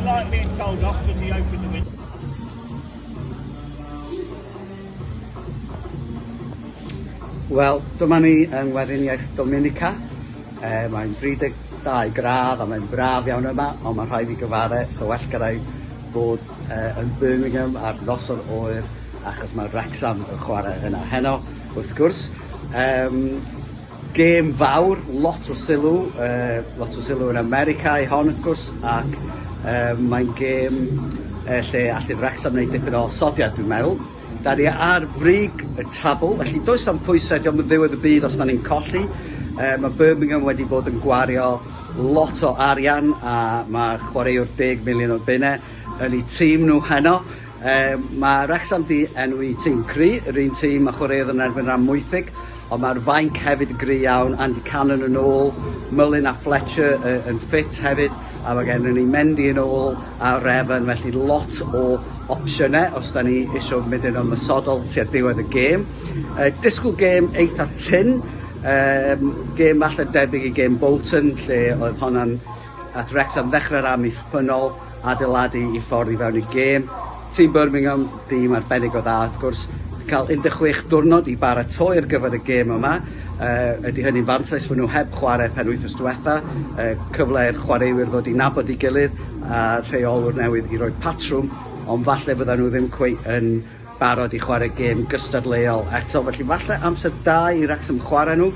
Like being told off because he opened the window. Wel, dyma ni yn Weriniaeth Dominica. Mae'n 32 gradd a mae'n braf iawn yma, ond mae'n rhaid i gyfaru, so well gyda i bod yn Birmingham ar nos o'r oer, achos mae Wrecsam yn chwarae yna heno, wrth gwrs. Gêm fawr, lot o sylw yn America i hon wrth gwrs, ac mae'n gêm lle allai Wrecsam wneud dipyn o sodiad dwi'n meddwl. Da ni ar frig y tabl, felly does am pwysau, diolch yn ddiwedd y byd os da ni'n colli. Mae Birmingham wedi bod yn gwario lot o arian a mae chwaraewr 10 miliwn o bunnau yn eu tîm nhw heno. Mae Wrecsam di enwi tîm cry, yr un tîm a chwaraeodd yn erbyn Ramwythig, ond mae'r fainc hefyd yn gry iawn, Andy Cannon yn ôl, Mullin a Fletcher yn ffit hefyd, a mae gen ni Mendy yn ôl a Revan, felly lot o opsiynau os da ni eisiau mynd yn ymwysodol tua'r diwedd y gêm. Disgwyl gêm eitha tyn, gêm falle debyg i gêm Bolton, lle oedd honna'n at Wrecsam ddechrau'r amddiffynol, adeiladu i ffordd i fewn i gêm. Tîm Birmingham, dîm arbennig o dda, wrth gwrs, cael 16 diwrnod i baratoi ar gyfer y gêm yma. Ydy hynny'n fantais fod nhw heb chwarae penwythnos diwetha, cyfle i'r chwaraewyr ddod i nabod i gilydd a rheolwr newydd i roi patrwm, ond falle fydda nhw ddim cweit yn barod i chwarae gêm gystadleuol eto, felly falle amser da i Wrecsam chwarae nhw.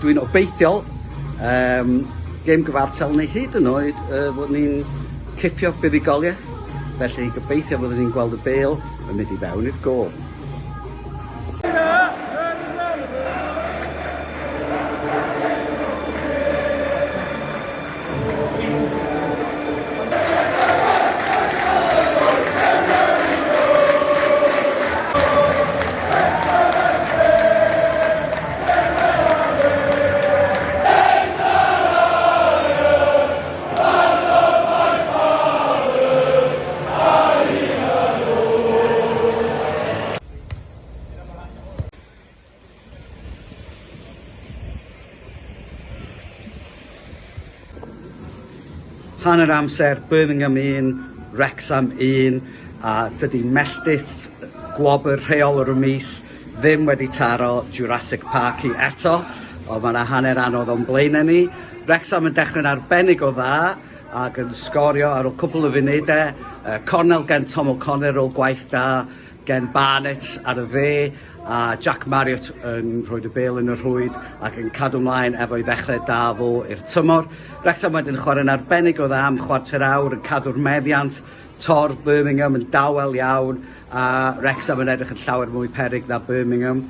Dwi'n obeithiol, gêm gyfartal neu hyd yn oed fod ni'n cipio buddigoliaeth, felly gobeithio fod ni'n gweld y bêl yn mynd i fewn i'r gôl. Hanner amser, Birmingham 1, Wrecsam 1, a dydy melltith gwobr rheolwr y mis ddim wedi taro Jurassic Park i eto, ond mae yna hanner anodd o'n blaenau ni. Wrecsam yn dechrau'n arbennig o dda ac yn sgorio ar ôl cwbl o funudau. Cornel gen Tom O'Connor ôl gwaith da, gen Barnett ar y dde, a Jack Marriott yn rhoi y bêl yn y rhwyd ac yn cadw ymlaen efo'i ddechrau da fo i'r tymor. Wrecsam wedyn chwarae'n arbennig o dda am chwarter awr, yn cadw'r meddiant, torf Birmingham yn dawel iawn, a Wrecsam yn edrych yn llawer mwy peryg na Birmingham.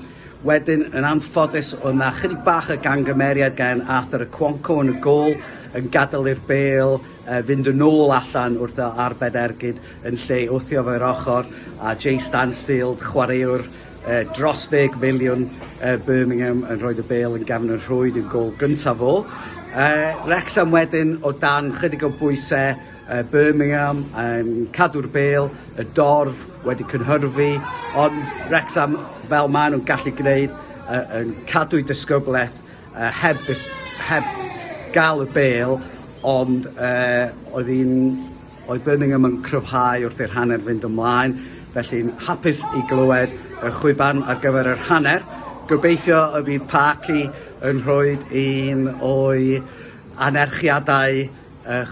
Wedyn, yn anffodus, oedd yna chydig bach o gangymeriad gen Arthur y Cwonco yn y gôl, yn gadael i'r bêl fynd yn ôl allan wrth o arbed ergyd yn lle wthio fe'r ochr, a Jay Stansfield, chwaraewr dros 10 miliwn Birmingham yn rhoi y bêl yn gefn y rhwyd yn gôl gyntaf o. Wrecsam wedyn o dan chydig o bwysau, Birmingham yn cadw'r bêl, y dorf wedi cynhyrfu, ond Wrecsam fel maen nhw'n gallu gwneud yn cadw'i disgyblaeth heb gael y bêl, ond oedd Birmingham yn cryfhau wrth i'r hanner fynd ymlaen, felly'n hapus i glywed y chwiban ar gyfer yr hanner. Gobeithio y bydd Parky yn rhoi un o'i anerchiadau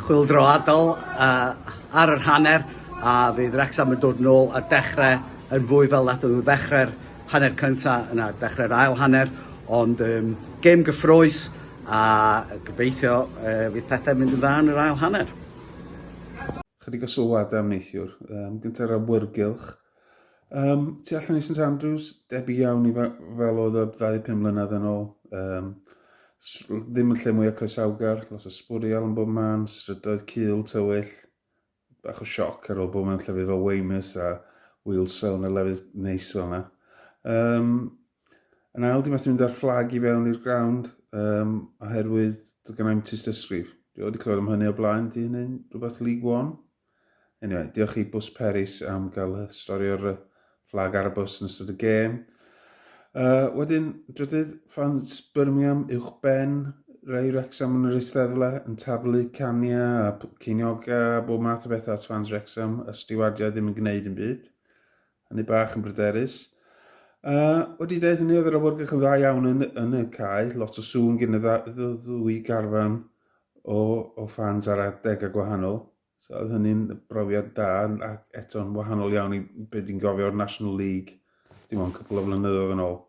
chwyldroadol ar yr hanner, a fydd Wrecsam yn dod nôl a dechrau yn fwy fel nath nhw ddechrau'r hanner cyntaf yna, dechrau'r ail hanner, ond gêm gyffrous a gobeithio fydd pethau mynd yn dda yn yr ail hanner. Chydig o sylwadau am neithiwr. Gyntaf awyrgylch. Tu allan i St Andrews, debyg iawn i fel oedd y 25 mlynedd yn ôl. Ddim yn lle mwy o croesawgar, lot o sbwriel yn bob man, strydoedd cul, tywyll, bach o sioc ar ôl bob man llefydd fel Weymouth a Wheelsell yn y lefydd neis fel yna. Yn ail, dim eithaf mynd ar fflag i fewn i'r grawnd. oherwydd dy gynna'n tystysgrif. Dwi wedi clywed am hynny o blaen, di hynny'n rhywbeth League One. Anyway, diolch i Bws Peris am gael y stori o'r fflag ar y bws yn ystod y gêm. Wedyn, drydydd, fans Birmingham uwch ben, rai Wrecsam yn yr eisteddle yn taflu cania a ceinioga a bob math o beth at fans Wrecsam, y stiwardiau ddim yn gwneud yn byd. Hynny bach yn bryderus. Wedi dweud hynny, oedd yr awyrgych yn dda iawn yn y cae, lot o sŵn gen y ddwy garfan o fans ar adegau gwahanol. So oedd hynny'n brofiad da, ac eto'n wahanol iawn i beth i'n gofio o'r National League, dim ond cwpl o flynyddoedd yn ôl.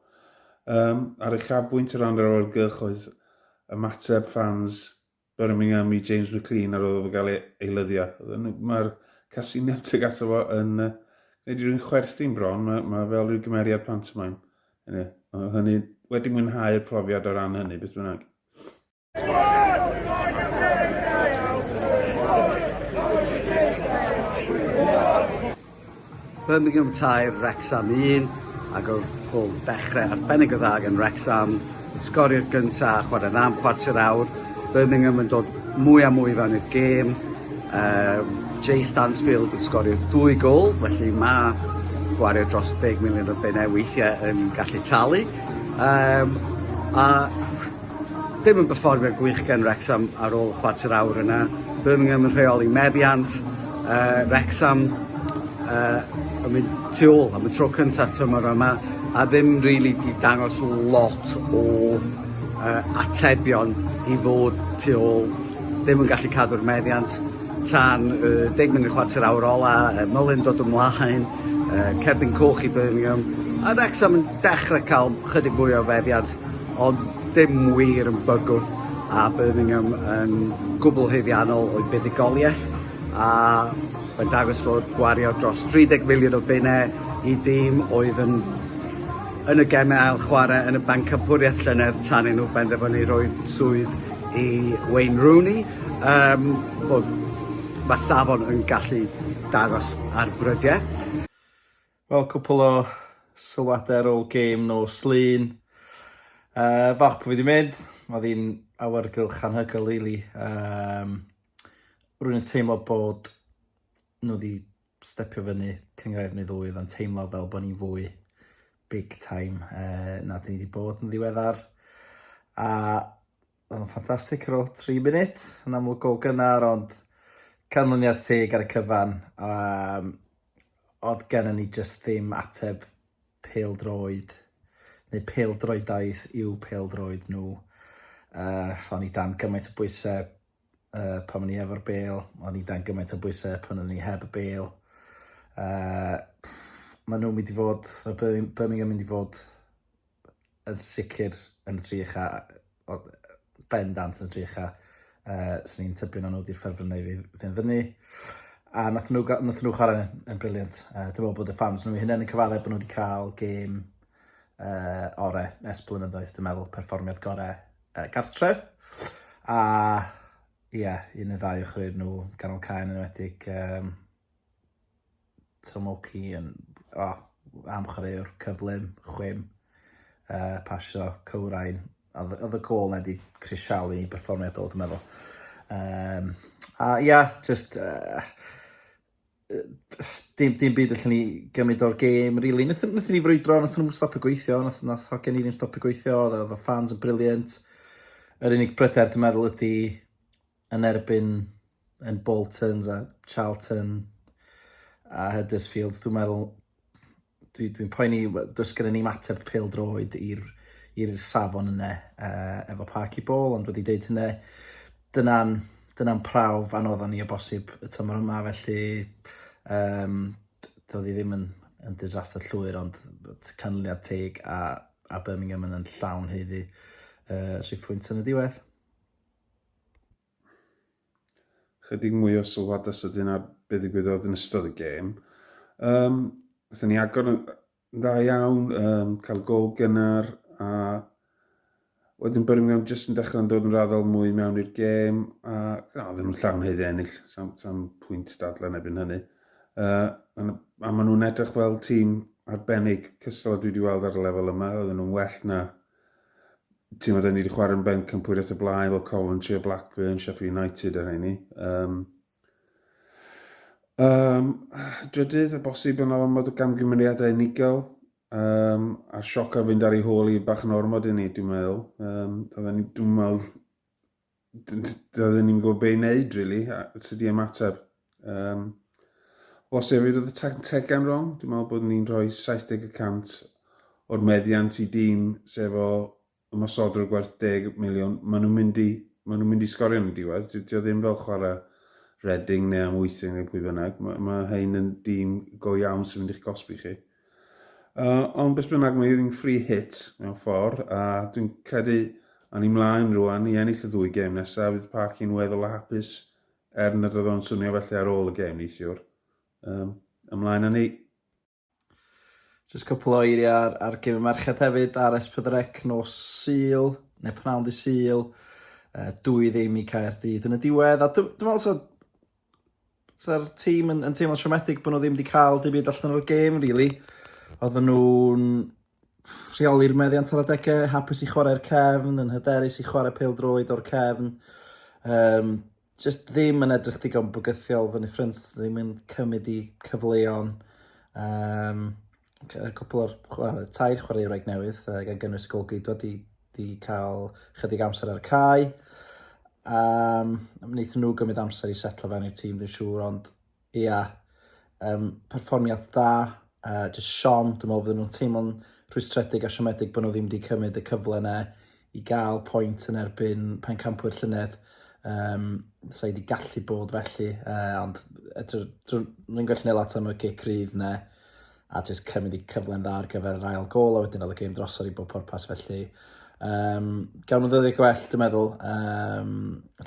Ar eich chafbwynt yr yr awyrgych oedd ymateb fans Birmingham i James McLean ar oedd o gael ei eilyddio. Mae'r casiniad tuag ato fo yn gwneud i rhywun chwerthu'n bron, mae fel rhyw gymeriad pantomaim. Hynny wedi mwynhau'r profiad o ran hynny, beth bynnag. Birmingham 2, Wrecsam 1, ac oedd dechrau arbennig o dda gan Wrecsam. Sgori'r gyntaf, chwarae'n am chwarter awr. Birmingham yn dod mwy a mwy fan i'r gêm. Jay Stansfield yn sgorio 2 gôl, felly mae gwario dros 10 miliwn o bunnau weithiau yn gallu talu. A ddim yn perfformio gwych gan Wrecsam ar ôl chwarter awr yna. Birmingham yn rheoli meddiant. Wrecsam yn mynd tu ôl am y tro cyntaf tymor yma, a ddim rili di dangos lot o atebion i fod tu ôl. Ddim yn gallu cadw'r meddiant tan 10 munud chwarter awr ola, Mewn dod ymlaen, cerbyn coch i Birmingham, a Wrecsam yn dechrau cael chydig mwy o feddiant, ond dim wir yn bygwth, a Birmingham yn gwbl haeddiannol o'i buddigoliaeth, a mae'n dangos fod gwario dros 30 miliwn o bunnau i dîm oedd yn y gemau ail chwarae yn y banc campwriaeth llynedd tan i nhw benderfynu roi swydd i Wayne Rooney. Bod mae safon yn gallu dangos ar brydiau. Wel, cwpl o sylwadau ar ôl gêm nos Lyn. Fach po fi wedi mynd, oedd hi'n awyrgylch anhygoel rili. Rwy'n yn teimlo bod nhw wedi stepio fyny cyngrefn neu ddwy, oedd yn teimlo fel bod ni'n fwy big time na dyn ni wedi bod yn ddiweddar. A oedd yn ffantastig ar ôl 3 munud, yn amlwg gol gynnar, ond canlyniad teg ar y cyfan. Oedd gennym ni just ddim ateb peldroed, neu peldroedaidd i'w peldroed nhw. O'n i dan gymaint o bwysau pan o'n i efo'r bêl, o'n i dan gymaint o bwysau pan o'n i heb y bêl. Maen nhw'n mynd i fod, Birmingham yn mynd i fod yn sicr yn y drych a bendant yn y drych a sy'n ni'n tybio nhw di'r ffurfynnau fy'n fyny. A nath nhw chwarae yn briliant. Dwi'n meddwl bod y fans nhw hynny'n cyfadde bod nhw wedi cael gêm ore nes blynyddoedd, dwi'n meddwl, perfformiad gorau gartref. A ie, un y ddau ochr nhw ganol caen yn enwedig Tomoki yn am chwaraewr cyflym, chwym, pasio, cywrain. Oedd y gôl na di crisialu i perfformiad o, dwi'n meddwl. A ia, just dim byd allan ni gymryd o'r gêm, really. Nathon ni frwydro, nathon nhw'n stopio gweithio, nath hogen i ddim stopio gweithio, oedd y fans yn briliant. Yr unig pryder, dwi'n meddwl, ydy yn erbyn yn Boltons a Charlton a Huddersfield. Dwi'n meddwl, dwi'n poeni, does gyda ni mateb peldroed i'r safon yna efo parc i bol, ond wedi deud hynny, dyna'n prawf anodd ni o bosib y tymor yma, felly doedd hi ddim yn disaster llwyr, ond canlyniad teg a Birmingham yn llawn heiddi 3 pwynt yn y diwedd. Chydig mwy o sylwadau sydyn ar beth ddigwyddodd yn ystod y gêm. Nathon ni agor yn dda iawn, cael gôl gynnar, a wedyn Birmingham jyst yn dechrau'n dod yn raddol mwy mewn i'r gêm, a oedden nhw'n llawn heiddi ennill, sam pwynt dadlen ebyn hynny. A maen nhw'n edrych fel tîm arbennig cystal dwi wedi weld ar y lefel yma, oedden nhw'n well na Tîm oedden ni wedi chwarae yn ben campwriaeth y blaen, fel Coventry, Blackburn, Sheffield United ar hynny. Drydydd, y bosib yn ormod o gamgymeriadau unigol. A sioc a fynd ar ei hôl i bach yn ormod i ni, dwi'n meddwl. Doedden ni'n gwybod be i wneud, really, a sydd i ymateb. Os hefyd oedd y tactegau'n rong, dwi'n meddwl bod ni'n rhoi 70% o'r meddiant i dîm sef o ymosodwr gwerth 10 miliwn. Maen nhw'n mynd i sgorio yn y diwedd. Dio ddim fel chwarae Reading neu am Weithing neu pwy bynnag. Mae hein yn dîm go iawn sy'n mynd i'ch gosbi chi. Ond beth bynnag mae'n free hit mewn ffordd, a dwi'n credu a ni mlaen rwan i ennill y 2 gêm nesaf, fydd Parc i'n weddol hapus nad oedd o'n swnio felly ar ôl y gêm neithiwr. Ymlaen â ni. Jyst cwpl o eiriau ar gêm y merched hefyd, ar CPDWrec nos Sul, neu Pnawn di Sul, 2-0 i Caerdydd yn y diwedd. A dwi'n meddwl sa'r tîm yn teimlo siomedig bod nhw ddim wedi cael dim byd allan o'r gêm, really. Oedden nhw'n rheoli'r meddiant ar adegau, hapus i chwarae'r cefn, yn hyderus i chwarae peldroed o'r cefn. Just ddim yn edrych digon bygythiol, fyny ffrynt ddim yn cymryd i cyfleon. Cwpl o'r tair chwaraewraig newydd, gan gynnwys Golgyd wedi cael chydig amser ar y cae. Wnaethon nhw gymryd amser i setlo fewn i'r tîm, dwi'n siŵr, ond ia, perfformiad da. Just Sean, dwi'n meddwl fydden nhw'n teimlo'n rhwystredig a siomedig bod nhw ddim wedi cymryd y cyfle yna i gael pwynt yn erbyn pencampwyr llynedd. Sa i wedi gallu bod felly, ond rwy'n gallu neud lot am y gic rydd yna a jyst cymryd i cyfle'n dda ar gyfer yr ail gôl a wedyn oedd y gêm drosodd i bob pwrpas felly. Gawn nhw ddyddiau gwell, dwi'n meddwl.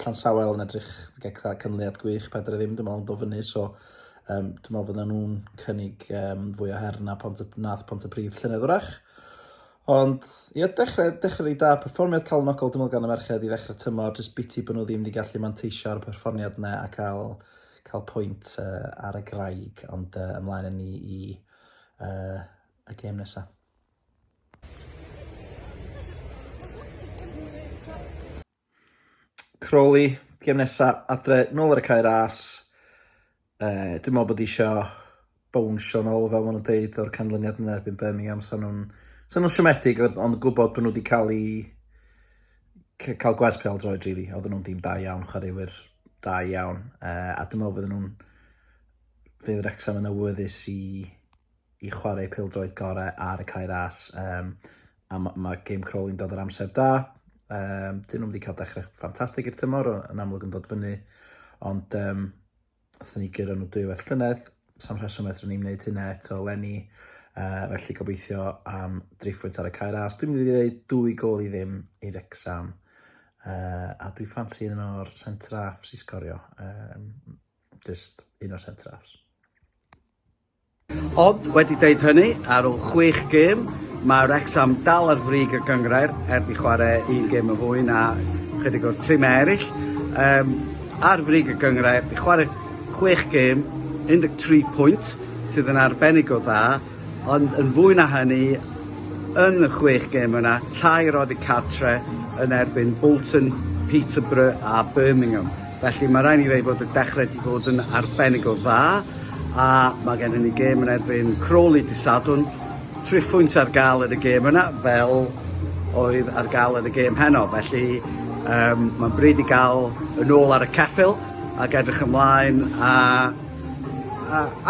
Llansawel yn edrych gael cynliad gwych, Pedr ddim, dwi'n meddwl yn dod fyny, so dwi'n meddwl fydden nhw'n cynnig fwy o her na nath Pontypridd llynedd wrach. Ond, ie, dechrau rei da, perfformiad calonogol dwi'n meddwl gan y merched i ddechrau tymor, jyst biti bod nhw ddim wedi gallu manteisio ar y perfformiad yna a cael pwynt ar y graig, ond ymlaen â ni i y gêm nesaf. Crawley, gêm nesaf, adre, nôl ar y cae ras. Dwi'n meddwl bod eisiau bownsio nôl fel maen nhw'n deud o'r canlyniad yn erbyn Birmingham. Sa'n nhw'n siomedig, ond gwybod bod nhw wedi cael gwers peldroed, really. Oedden nhw'n dim da iawn, chwaraewyr da iawn. A dwi'n meddwl fydd Wrecsam yn awyddus i chwarae peldroed gorau ar y cae ras. A mae game Crawley'n dod ar amser da. Dyn nhw'n wedi cael dechrau ffantastig i'r tymor, yn amlwg yn dod fyny. Ond athyn ni gyda nhw 2 weth llynedd, sam rheswm eithon ni'n gwneud hynna eto lenni, felly gobeithio am 3 pwynt ar y cae ras. Dwi'n mynd i ddweud 2-0 i Wrecsam, a dwi'n ffansi un o'r centre-halves i sgorio, just un o'r centre-halves. Ond wedi deud hynny, ar ôl 6 gêm, mae Wrecsam dal ar frig y gyngrair i chwarae 1 gêm y fwy na chydig o'r tîm eraill. Ar frig y gyngrair, i chwarae 6 gêm, 13 pwynt, sydd yn arbennig o dda, ond yn fwy na hynny, yn y 6 gêm yna, 2 oedd i cartre yn erbyn Bolton, Peterborough a Birmingham. Felly mae rhaid i ddweud bod y dechrau wedi bod yn arbennig o dda, a mae gen i gêm yn erbyn Crawley dy Sadwrn, 3 pwynt ar gael yn y gêm yna, fel oedd ar gael yn y gêm heno. Felly mae'n bryd i gael yn ôl ar y ceffil, ac edrych ymlaen a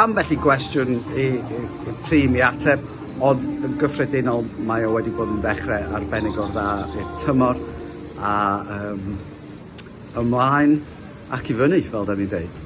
ambell i gwestiwn i'r tîm i ateb, ond yn gyffredinol mae o wedi bod yn dechrau arbennig o'r dda i'r tymor a ymlaen ac i fyny, fel da ni'n dweud.